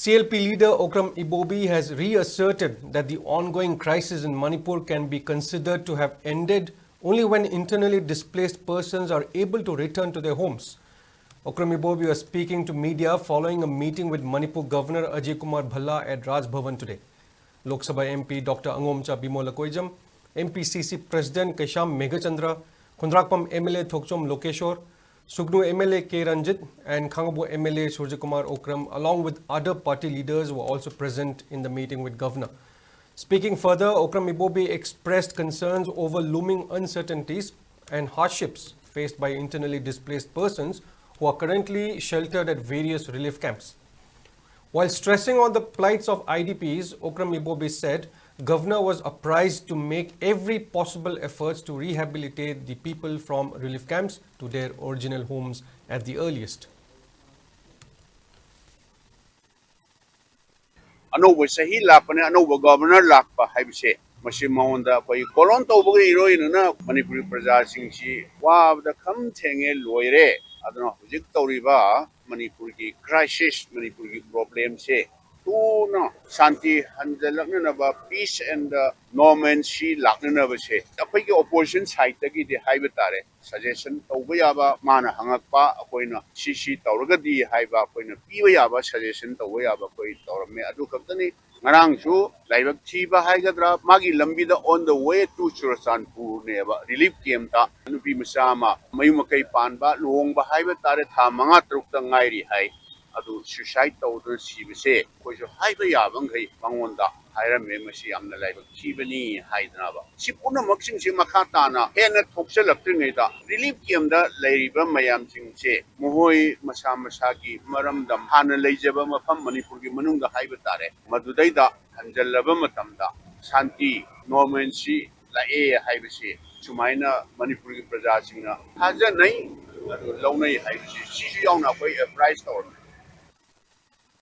CLP leader Okram Ibobi has reasserted that the ongoing crisis in Manipur can be considered to have ended only when internally displaced persons are able to return to their homes. Okram Ibobi was speaking to media following a meeting with Manipur Governor Ajay Kumar Bhalla at Raj Bhavan today. Lok Sabha MP Dr. Angomcha Bimolakoijam, MPCC President Kesham Meghachandra, Khundrakpam MLA Thokchom Lokeshwar, Sugnu MLA K. Ranjit and Khangabu MLA Surjakumar Okram along with other party leaders were also present in the meeting with Governor. Speaking further, Okram Ibobi expressed concerns over looming uncertainties and hardships faced by internally displaced persons who are currently sheltered at various relief camps. While stressing on the plights of IDPs, Okram Ibobi said Governor was apprised to make every possible efforts to rehabilitate the people from relief camps to their original homes at the earliest. अनौब सही लापने अनौब governor लाप हाइबसे मसी माउंदा कोई colon तौबगे इरोइनना Manipuri प्रजा सिंगसी वाबदा खम थेंगे लोइरे अदना हुजिक तौरिबा मणिपुर की crisis Manipur की problem से तूना शांति हंजलकनबा piece and नॉर्मेंसी लाकनबसे अखोई के ऑपोजिशन साइड तकी दे हाइबे तारे सजेशन तौबा याबा माना हंगकपा अखोइना सीसी तौरगदी हाइबा अखोइना पीबा याबा सजेशन तौबा याबा कोई तौरमे अदु खक्तनी ngarangsu laibak thiba haigadra magi lambida on the way to Churachandpur neba relief camp ta nupi masama mayumakai panba luongba haiba tare tha manga trukta ngairi hai adu suicide tawdu sibase koiso haiba yabang kai mangonda hairame masi amna laibak thibani haidna ba sipuna maksing si makata na hena thokselaktre da relief camp da lairiba mayam singse mohoi masa masagi maramdam hana leijaba mafam manipur gi manungda haiba tare madudai hanjallaba matamda shanti normancy lae haibasi sumaina manipur gi praja singna haja nai launai haibasi sisu yauna koi price tawr